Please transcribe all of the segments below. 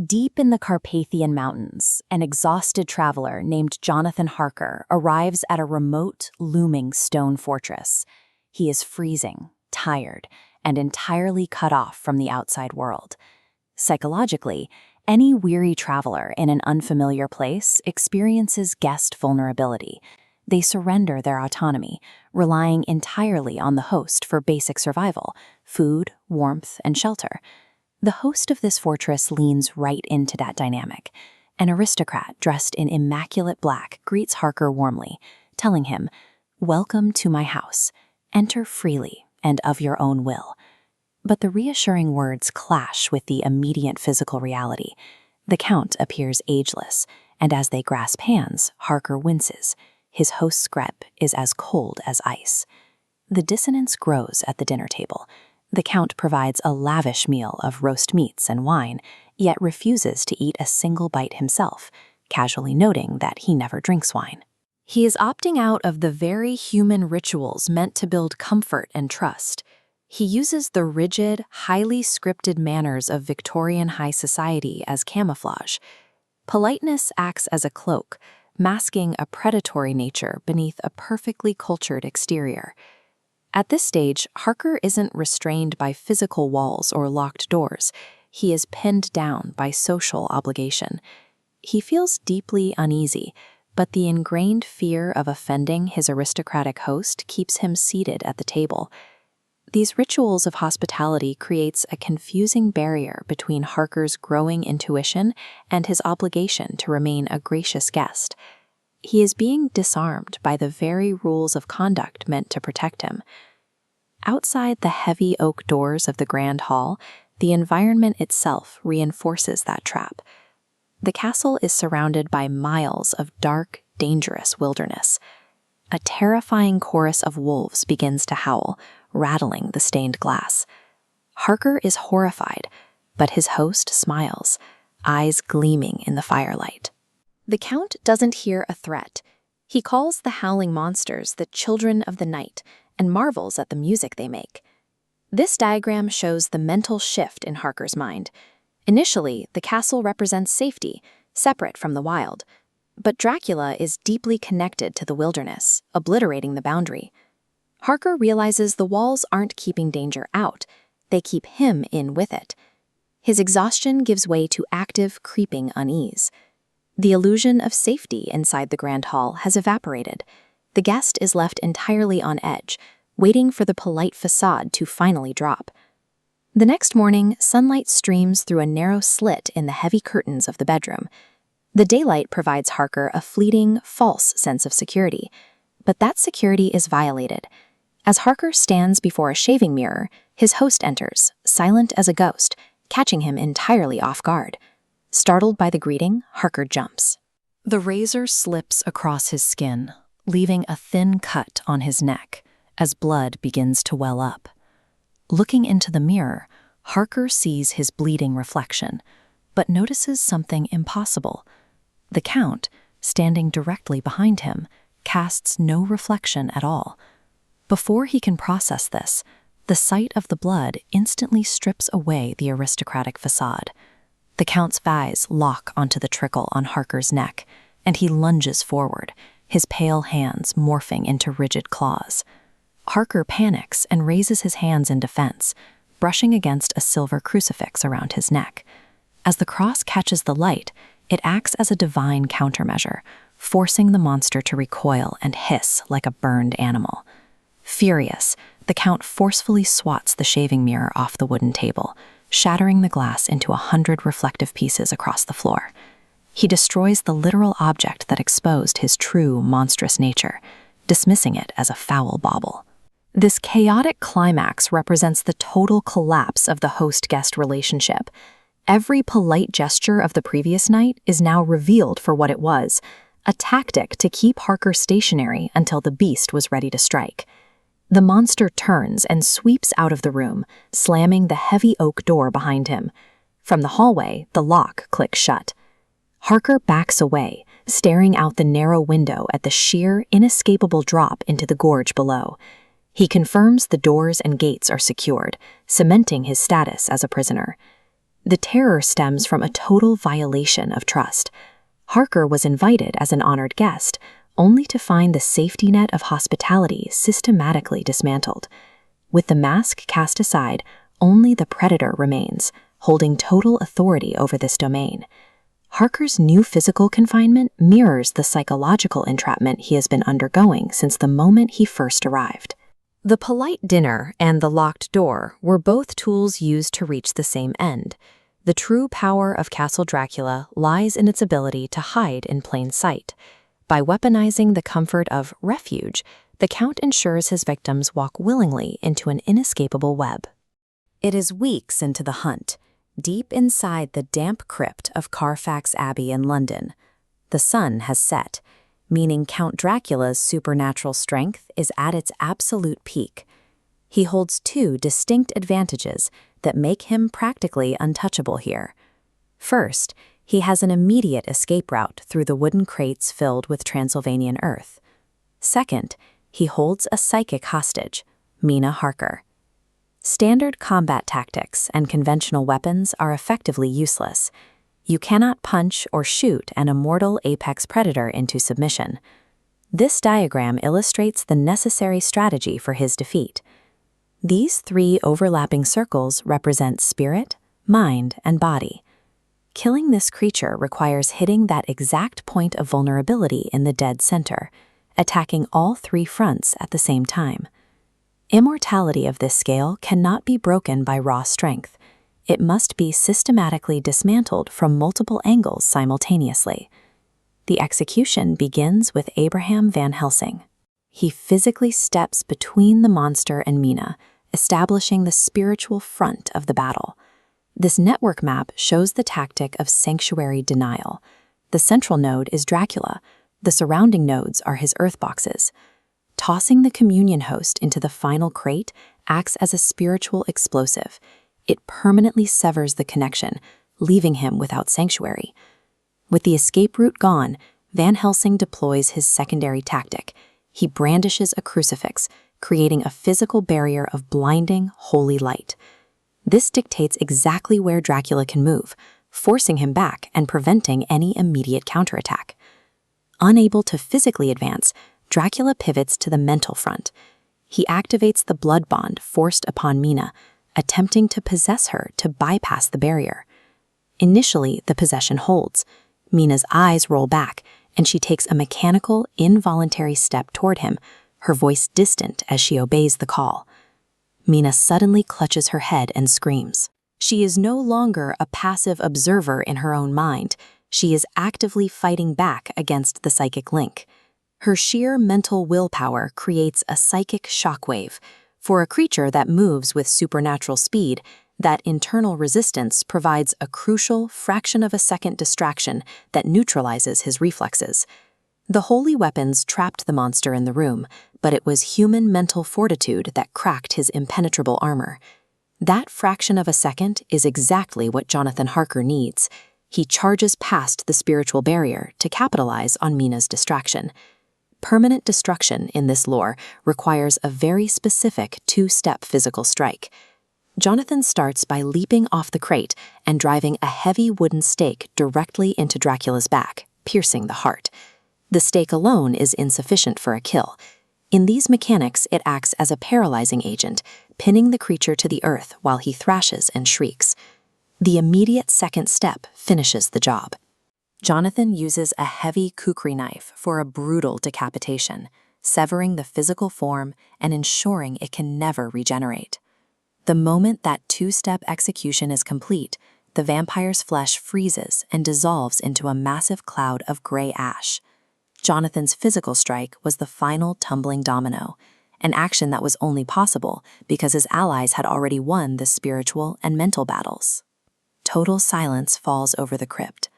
Deep in the Carpathian Mountains, an exhausted traveler named Jonathan Harker arrives at a remote, looming stone fortress. He is freezing, tired, and entirely cut off from the outside world. Psychologically, any weary traveler in an unfamiliar place experiences guest vulnerability. They surrender their autonomy, relying entirely on the host for basic survival, food, warmth, and shelter. The host of this fortress leans right into that dynamic. An aristocrat dressed in immaculate black greets Harker warmly, telling him, "Welcome to my house. Enter freely and of your own will." But the reassuring words clash with the immediate physical reality. The Count appears ageless, and as they grasp hands, Harker winces. His host's grip is as cold as ice. The dissonance grows at the dinner table. The Count provides a lavish meal of roast meats and wine, yet refuses to eat a single bite himself, casually noting that he never drinks wine. He is opting out of the very human rituals meant to build comfort and trust. He uses the rigid, highly scripted manners of Victorian high society as camouflage. Politeness acts as a cloak, masking a predatory nature beneath a perfectly cultured exterior. At this stage, Harker isn't restrained by physical walls or locked doors. He is pinned down by social obligation. He feels deeply uneasy, but the ingrained fear of offending his aristocratic host keeps him seated at the table. These rituals of hospitality creates a confusing barrier between Harker's growing intuition and his obligation to remain a gracious guest. He is being disarmed by the very rules of conduct meant to protect him. Outside the heavy oak doors of the grand hall, the environment itself reinforces that trap. The castle is surrounded by miles of dark, dangerous wilderness. A terrifying chorus of wolves begins to howl, rattling the stained glass. Harker is horrified, but his host smiles, eyes gleaming in the firelight. The Count doesn't hear a threat. He calls the howling monsters the children of the night and marvels at the music they make. This diagram shows the mental shift in Harker's mind. Initially, the castle represents safety, separate from the wild. But Dracula is deeply connected to the wilderness, obliterating the boundary. Harker realizes the walls aren't keeping danger out, they keep him in with it. His exhaustion gives way to active, creeping unease. The illusion of safety inside the grand hall has evaporated. The guest is left entirely on edge, waiting for the polite facade to finally drop. The next morning, sunlight streams through a narrow slit in the heavy curtains of the bedroom. The daylight provides Harker a fleeting, false sense of security, but that security is violated. As Harker stands before a shaving mirror, his host enters, silent as a ghost, catching him entirely off guard. Startled by the greeting, Harker jumps. The razor slips across his skin, leaving a thin cut on his neck as blood begins to well up. Looking into the mirror, Harker sees his bleeding reflection, but notices something impossible. The Count, standing directly behind him, casts no reflection at all. Before he can process this, the sight of the blood instantly strips away the aristocratic facade. The Count's eyes lock onto the trickle on Harker's neck, and he lunges forward, his pale hands morphing into rigid claws. Harker panics and raises his hands in defense, brushing against a silver crucifix around his neck. As the cross catches the light, it acts as a divine countermeasure, forcing the monster to recoil and hiss like a burned animal. Furious, the Count forcefully swats the shaving mirror off the wooden table, shattering the glass into 100 reflective pieces across the floor. He destroys the literal object that exposed his true, monstrous nature, dismissing it as a foul bauble. This chaotic climax represents the total collapse of the host-guest relationship. Every polite gesture of the previous night is now revealed for what it was, a tactic to keep Harker stationary until the beast was ready to strike. The monster turns and sweeps out of the room, slamming the heavy oak door behind him. From the hallway, the lock clicks shut. Harker backs away, staring out the narrow window at the sheer, inescapable drop into the gorge below. He confirms the doors and gates are secured, cementing his status as a prisoner. The terror stems from a total violation of trust. Harker was invited as an honored guest, only to find the safety net of hospitality systematically dismantled. With the mask cast aside, only the predator remains, holding total authority over this domain. Harker's new physical confinement mirrors the psychological entrapment he has been undergoing since the moment he first arrived. The polite dinner and the locked door were both tools used to reach the same end. The true power of Castle Dracula lies in its ability to hide in plain sight. By weaponizing the comfort of refuge, the Count ensures his victims walk willingly into an inescapable web. It is weeks into the hunt, deep inside the damp crypt of Carfax Abbey in London. The sun has set, meaning Count Dracula's supernatural strength is at its absolute peak. He holds two distinct advantages that make him practically untouchable here. First, he has an immediate escape route through the wooden crates filled with Transylvanian earth. Second, he holds a psychic hostage, Mina Harker. Standard combat tactics and conventional weapons are effectively useless. You cannot punch or shoot an immortal apex predator into submission. This diagram illustrates the necessary strategy for his defeat. These three overlapping circles represent spirit, mind, and body. Killing this creature requires hitting that exact point of vulnerability in the dead center, attacking all three fronts at the same time. Immortality of this scale cannot be broken by raw strength. It must be systematically dismantled from multiple angles simultaneously. The execution begins with Abraham Van Helsing. He physically steps between the monster and Mina, establishing the spiritual front of the battle. This network map shows the tactic of sanctuary denial. The central node is Dracula. The surrounding nodes are his earth boxes. Tossing the communion host into the final crate acts as a spiritual explosive. It permanently severs the connection, leaving him without sanctuary. With the escape route gone, Van Helsing deploys his secondary tactic. He brandishes a crucifix, creating a physical barrier of blinding, holy light. This dictates exactly where Dracula can move, forcing him back and preventing any immediate counterattack. Unable to physically advance, Dracula pivots to the mental front. He activates the blood bond forced upon Mina, attempting to possess her to bypass the barrier. Initially, the possession holds. Mina's eyes roll back, and she takes a mechanical, involuntary step toward him, her voice distant as she obeys the call. Mina suddenly clutches her head and screams. She is no longer a passive observer in her own mind. She is actively fighting back against the psychic link. Her sheer mental willpower creates a psychic shockwave. For a creature that moves with supernatural speed, that internal resistance provides a crucial fraction-of-a-second distraction that neutralizes his reflexes. The holy weapons trapped the monster in the room, but it was human mental fortitude that cracked his impenetrable armor. That fraction of a second is exactly what Jonathan Harker needs. He charges past the spiritual barrier to capitalize on Mina's distraction. Permanent destruction in this lore requires a very specific two-step physical strike. Jonathan starts by leaping off the crate and driving a heavy wooden stake directly into Dracula's back, piercing the heart. The stake alone is insufficient for a kill. In these mechanics, it acts as a paralyzing agent, pinning the creature to the earth while he thrashes and shrieks. The immediate second step finishes the job. Jonathan uses a heavy kukri knife for a brutal decapitation, severing the physical form and ensuring it can never regenerate. The moment that two-step execution is complete, the vampire's flesh freezes and dissolves into a massive cloud of gray ash. Jonathan's physical strike was the final tumbling domino, an action that was only possible because his allies had already won the spiritual and mental battles. Total silence falls over the crypt.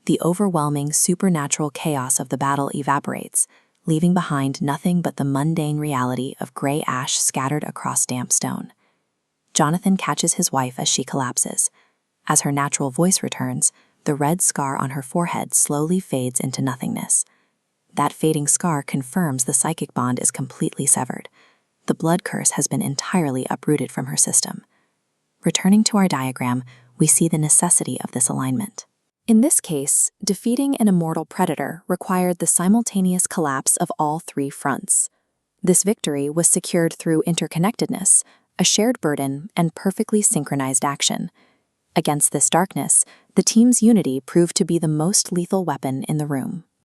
The overwhelming supernatural chaos of the battle evaporates, leaving behind nothing but the mundane reality of gray ash scattered across damp stone. Jonathan catches his wife as she collapses. As her natural voice returns, the red scar on her forehead slowly fades into nothingness. That fading scar confirms the psychic bond is completely severed. The blood curse has been entirely uprooted from her system. Returning to our diagram, we see the necessity of this alignment. In this case, defeating an immortal predator required the simultaneous collapse of all three fronts. This victory was secured through interconnectedness, a shared burden, and perfectly synchronized action. Against this darkness, the team's unity proved to be the most lethal weapon in the room.